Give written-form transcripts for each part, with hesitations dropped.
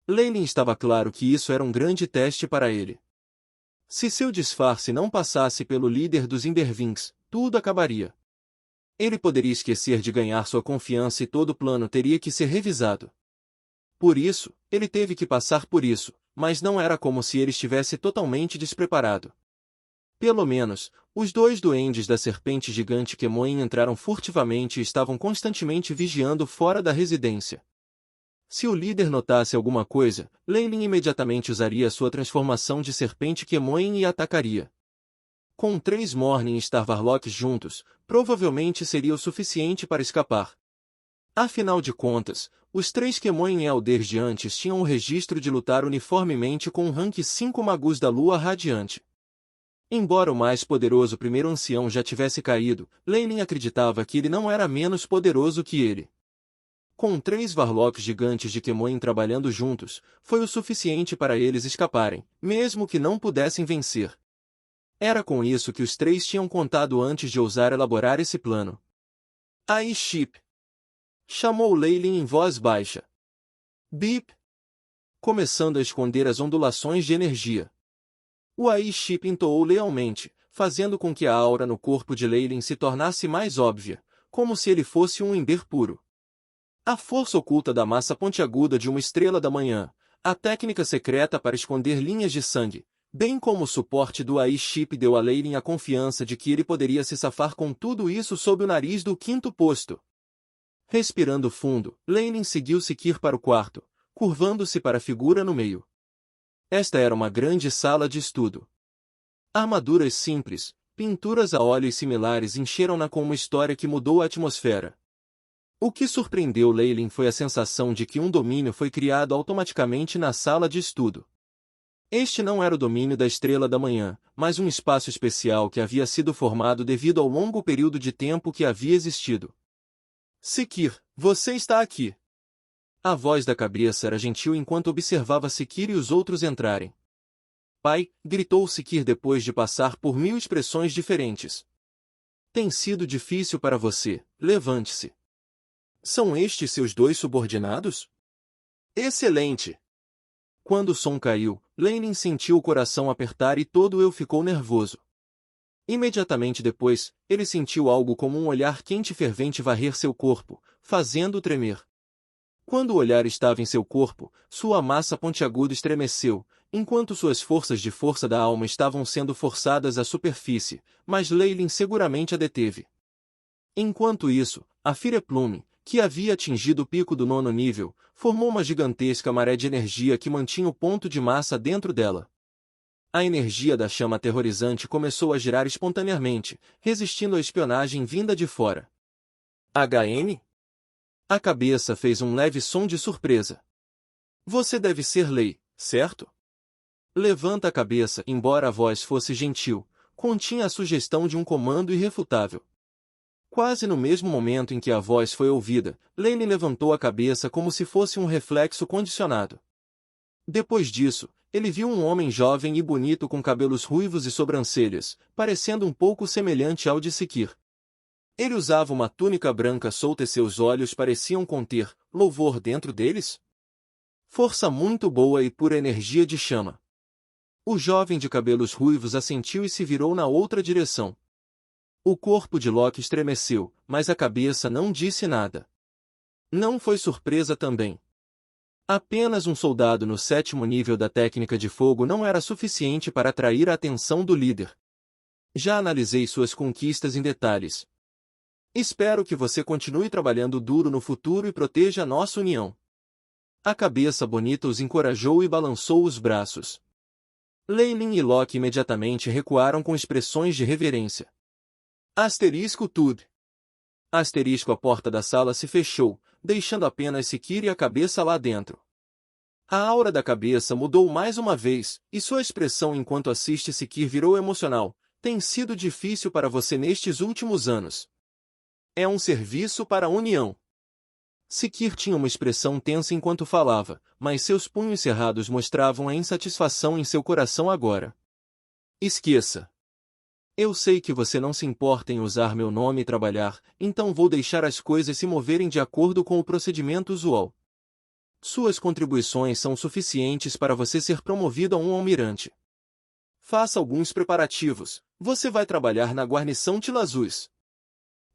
Leyline estava claro que isso era um grande teste para ele. Se seu disfarce não passasse pelo líder dos Indervings, tudo acabaria. Ele poderia esquecer de ganhar sua confiança e todo o plano teria que ser revisado. Por isso, ele teve que passar por isso, mas não era como se ele estivesse totalmente despreparado. Pelo menos, os dois duendes da serpente gigante Kemoin entraram furtivamente e estavam constantemente vigiando fora da residência. Se o líder notasse alguma coisa, Leyline imediatamente usaria sua transformação de serpente Kemoin e atacaria. Com 3 Morning Star Warlocks juntos, provavelmente seria o suficiente para escapar. Afinal de contas, os 3 Kemoin Elders de antes tinham o registro de lutar uniformemente com um rank 5 Magus da Lua Radiante. Embora o mais poderoso primeiro ancião já tivesse caído, Leyline acreditava que ele não era menos poderoso que ele. Com 3 Warlocks gigantes de Kemoin trabalhando juntos, foi o suficiente para eles escaparem, mesmo que não pudessem vencer. Era com isso que os 3 tinham contado antes de ousar elaborar esse plano. "Aí, Chip!" chamou Leyline em voz baixa. "Bip!" começando a esconder as ondulações de energia. O Ai-Chip entoou lealmente, fazendo com que a aura no corpo de Leyline se tornasse mais óbvia, como se ele fosse um Ender puro. A força oculta da massa pontiaguda de uma estrela da manhã, a técnica secreta para esconder linhas de sangue, bem como o suporte do Ai-Chip deu a Leyline a confiança de que ele poderia se safar com tudo isso sob o nariz do 5º posto. Respirando fundo, Leyline seguiu Sikir para o quarto, curvando-se para a figura no meio. Esta era uma grande sala de estudo. Armaduras simples, pinturas a óleo e similares encheram-na com uma história que mudou a atmosfera. O que surpreendeu Leyline foi a sensação de que um domínio foi criado automaticamente na sala de estudo. Este não era o domínio da Estrela da Manhã, mas um espaço especial que havia sido formado devido ao longo período de tempo que havia existido. "Sikir, você está aqui!" A voz da cabeça era gentil enquanto observava Sikir e os outros entrarem. "Pai", gritou Sikir depois de passar por 1000 expressões diferentes. "Tem sido difícil para você, levante-se." "São estes seus 2 subordinados?" "Excelente!" Quando o som caiu, Leyline sentiu o coração apertar e todo eu ficou nervoso. Imediatamente depois, ele sentiu algo como um olhar quente e fervente varrer seu corpo, fazendo-o tremer. Quando o olhar estava em seu corpo, sua massa pontiaguda estremeceu, enquanto suas forças de força da alma estavam sendo forçadas à superfície, mas Leyline seguramente a deteve. Enquanto isso, a Fireplume, que havia atingido o pico do 9º nível, formou uma gigantesca maré de energia que mantinha o ponto de massa dentro dela. A energia da chama aterrorizante começou a girar espontaneamente, resistindo à espionagem vinda de fora. "HN?" A cabeça fez um leve som de surpresa. "Você deve ser Lei, certo?" Levanta a cabeça, embora a voz fosse gentil, continha a sugestão de um comando irrefutável. Quase no mesmo momento em que a voz foi ouvida, Leyline levantou a cabeça como se fosse um reflexo condicionado. Depois disso, ele viu um homem jovem e bonito com cabelos ruivos e sobrancelhas, parecendo um pouco semelhante ao de Sikir. Ele usava uma túnica branca solta e seus olhos pareciam conter louvor dentro deles. Força muito boa e pura energia de chama. O jovem de cabelos ruivos assentiu e se virou na outra direção. O corpo de Loki estremeceu, mas a cabeça não disse nada. Não foi surpresa também. Apenas um soldado no 7º nível da técnica de fogo não era suficiente para atrair a atenção do líder. Já analisei suas conquistas em detalhes. Espero que você continue trabalhando duro no futuro e proteja a nossa união. A cabeça bonita os encorajou e balançou os braços. Leyline e Loki imediatamente recuaram com expressões de reverência. Asterisco Tud. Asterisco a porta da sala se fechou, deixando apenas Sikir e a cabeça lá dentro. A aura da cabeça mudou mais uma vez, e sua expressão enquanto assiste Sikir virou emocional. Tem sido difícil para você nestes últimos anos. É um serviço para a União. Sikir tinha uma expressão tensa enquanto falava, mas seus punhos cerrados mostravam a insatisfação em seu coração agora. Esqueça. Eu sei que você não se importa em usar meu nome e trabalhar, então vou deixar as coisas se moverem de acordo com o procedimento usual. Suas contribuições são suficientes para você ser promovido a um almirante. Faça alguns preparativos. Você vai trabalhar na guarnição Tilazus.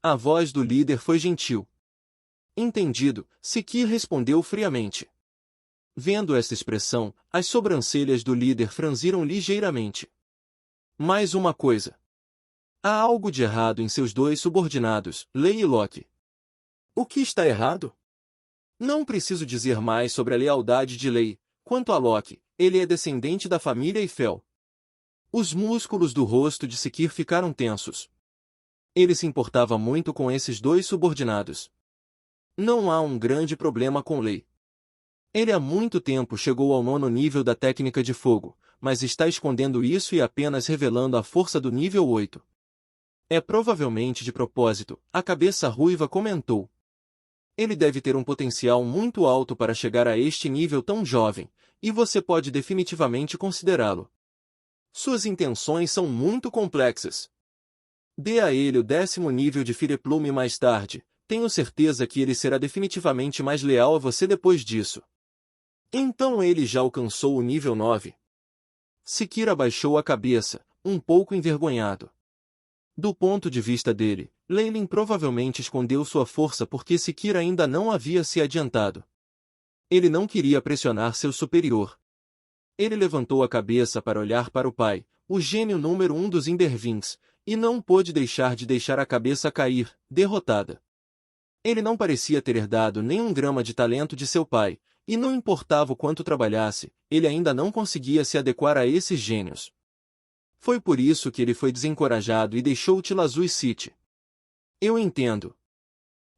A voz do líder foi gentil. Entendido, Sekir respondeu friamente. Vendo esta expressão, as sobrancelhas do líder franziram ligeiramente. Mais uma coisa. Há algo de errado em seus dois subordinados, Lei e Locke. O que está errado? Não preciso dizer mais sobre a lealdade de Lei. Quanto a Locke, ele é descendente da família Eiffel. Os músculos do rosto de Sekir ficaram tensos. Ele se importava muito com esses dois subordinados. Não há um grande problema com Lei. Ele há muito tempo chegou ao 9º nível da técnica de fogo, mas está escondendo isso e apenas revelando a força do nível 8. É provavelmente de propósito, a cabeça ruiva comentou. Ele deve ter um potencial muito alto para chegar a este nível tão jovem, e você pode definitivamente considerá-lo. Suas intenções são muito complexas. Dê a ele o 10º nível de Fireplume mais tarde, tenho certeza que ele será definitivamente mais leal a você depois disso. Então ele já alcançou o nível 9. Sekir abaixou a cabeça, um pouco envergonhado. Do ponto de vista dele, Leyline provavelmente escondeu sua força porque Sekir ainda não havia se adiantado. Ele não queria pressionar seu superior. Ele levantou a cabeça para olhar para o pai, o gênio número 1 dos Indervings, e não pôde deixar a cabeça cair, derrotada. Ele não parecia ter herdado nem um grama de talento de seu pai, e não importava o quanto trabalhasse, ele ainda não conseguia se adequar a esses gênios. Foi por isso que ele foi desencorajado e deixou Tilazus City. Eu entendo.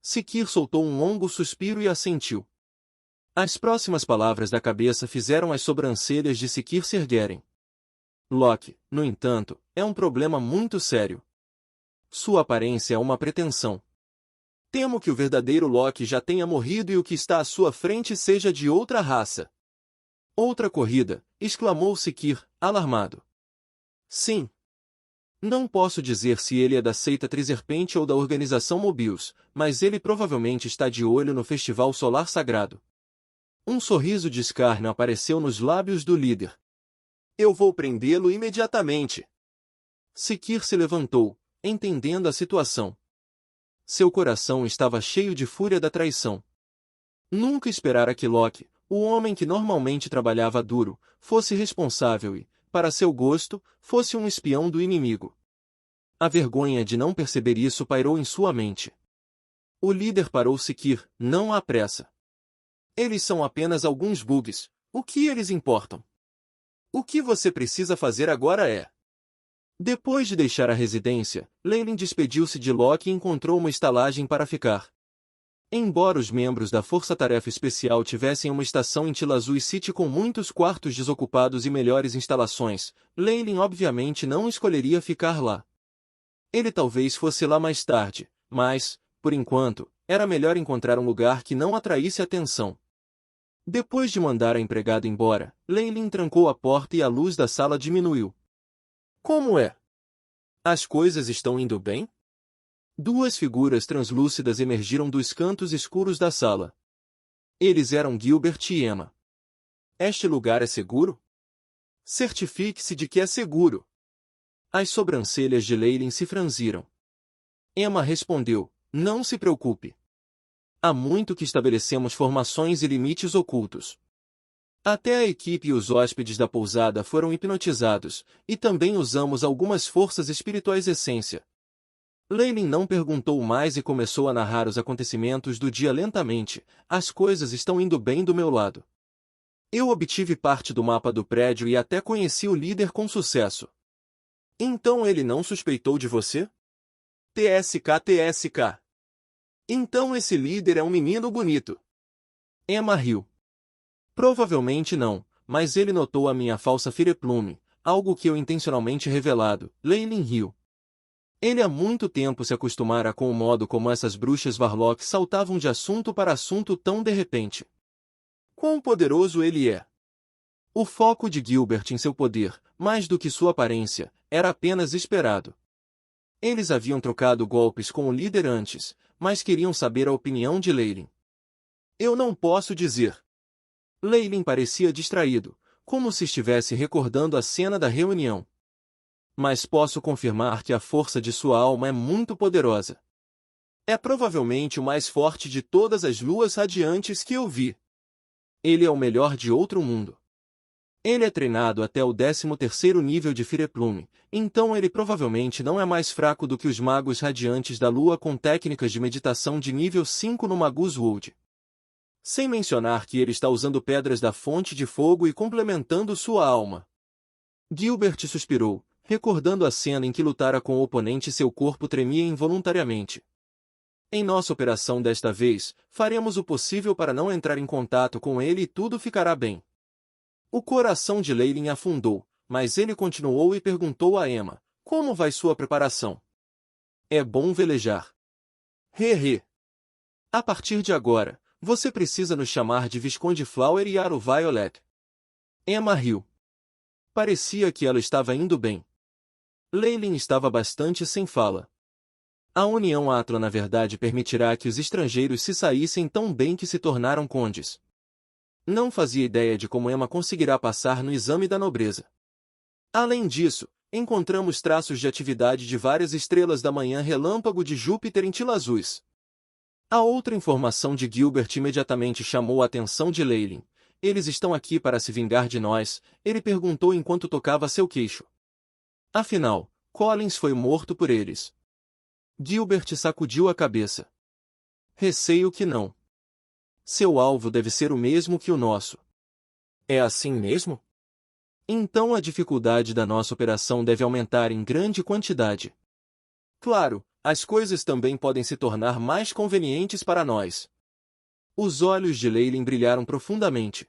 Sekir soltou um longo suspiro e assentiu. As próximas palavras da cabeça fizeram as sobrancelhas de Sekir se erguerem. Locke, no entanto, é um problema muito sério. Sua aparência é uma pretensão. Temo que o verdadeiro Locke já tenha morrido e o que está à sua frente seja de outra raça. Outra corrida, exclamou Sekir, alarmado. Sim. Não posso dizer se ele é da seita Trizerpente ou da organização Mobius, mas ele provavelmente está de olho no Festival Solar Sagrado. Um sorriso de escárnio apareceu nos lábios do líder. Eu vou prendê-lo imediatamente. Sekir se levantou, entendendo a situação. Seu coração estava cheio de fúria da traição. Nunca esperara que Locke, o homem que normalmente trabalhava duro, fosse responsável e, para seu gosto, fosse um espião do inimigo. A vergonha de não perceber isso pairou em sua mente. O líder parou Sekir, não há pressa. Eles são apenas alguns bugs, o que eles importam? O que você precisa fazer agora é... Depois de deixar a residência, Leyline despediu-se de Locke e encontrou uma estalagem para ficar. Embora os membros da Força Tarefa Especial tivessem uma estação em Tilazus City com muitos quartos desocupados e melhores instalações, Leyline obviamente não escolheria ficar lá. Ele talvez fosse lá mais tarde, mas, por enquanto, era melhor encontrar um lugar que não atraísse atenção. Depois de mandar a empregada embora, Leyline trancou a porta e a luz da sala diminuiu. Como é? As coisas estão indo bem? Duas figuras translúcidas emergiram dos cantos escuros da sala. Eles eram Gilbert e Emma. Este lugar é seguro? Certifique-se de que é seguro. As sobrancelhas de Leyline se franziram. Emma respondeu, não se preocupe. Há muito que estabelecemos formações e limites ocultos. Até a equipe e os hóspedes da pousada foram hipnotizados, e também usamos algumas forças espirituais essência. Leyline não perguntou mais e começou a narrar os acontecimentos do dia lentamente. As coisas estão indo bem do meu lado. Eu obtive parte do mapa do prédio e até conheci o líder com sucesso. Então ele não suspeitou de você? TSK. Então esse líder é um menino bonito. Emma riu. Provavelmente não, mas ele notou a minha falsa fireplume, algo que eu intencionalmente revelado. Leyline riu. Ele há muito tempo se acostumara com o modo como essas bruxas Varlock saltavam de assunto para assunto tão de repente. Quão poderoso ele é! O foco de Gilbert em seu poder, mais do que sua aparência, era apenas esperado. Eles haviam trocado golpes com o líder antes, mas queriam saber a opinião de Leyline. Eu não posso dizer. Leylin parecia distraído, como se estivesse recordando a cena da reunião. Mas posso confirmar que a força de sua alma é muito poderosa. É provavelmente o mais forte de todas as luas radiantes que eu vi. Ele é o melhor de outro mundo. Ele é treinado até o 13º nível de Fireplume, então ele provavelmente não é mais fraco do que os magos radiantes da lua com técnicas de meditação de nível 5 no Magus World. Sem mencionar que ele está usando pedras da fonte de fogo e complementando sua alma. Gilbert suspirou, recordando a cena em que lutara com o oponente e seu corpo tremia involuntariamente. Em nossa operação desta vez, faremos o possível para não entrar em contato com ele e tudo ficará bem. O coração de Leylin afundou, mas ele continuou e perguntou a Emma, como vai sua preparação? É bom velejar. He. A partir de agora, você precisa nos chamar de Visconde Flower e Arrow Violet. Emma riu. Parecia que ela estava indo bem. Leylin estava bastante sem fala. A união Atro na verdade permitirá que os estrangeiros se saíssem tão bem que se tornaram condes. Não fazia ideia de como Emma conseguirá passar no exame da nobreza. Além disso, encontramos traços de atividade de várias estrelas da manhã relâmpago de Júpiter em Tilazus. A outra informação de Gilbert imediatamente chamou a atenção de Leylin. Eles estão aqui para se vingar de nós, ele perguntou enquanto tocava seu queixo. Afinal, Collins foi morto por eles. Gilbert sacudiu a cabeça. Receio que não. Seu alvo deve ser o mesmo que o nosso. É assim mesmo? Então a dificuldade da nossa operação deve aumentar em grande quantidade. Claro, as coisas também podem se tornar mais convenientes para nós. Os olhos de Leylin brilharam profundamente.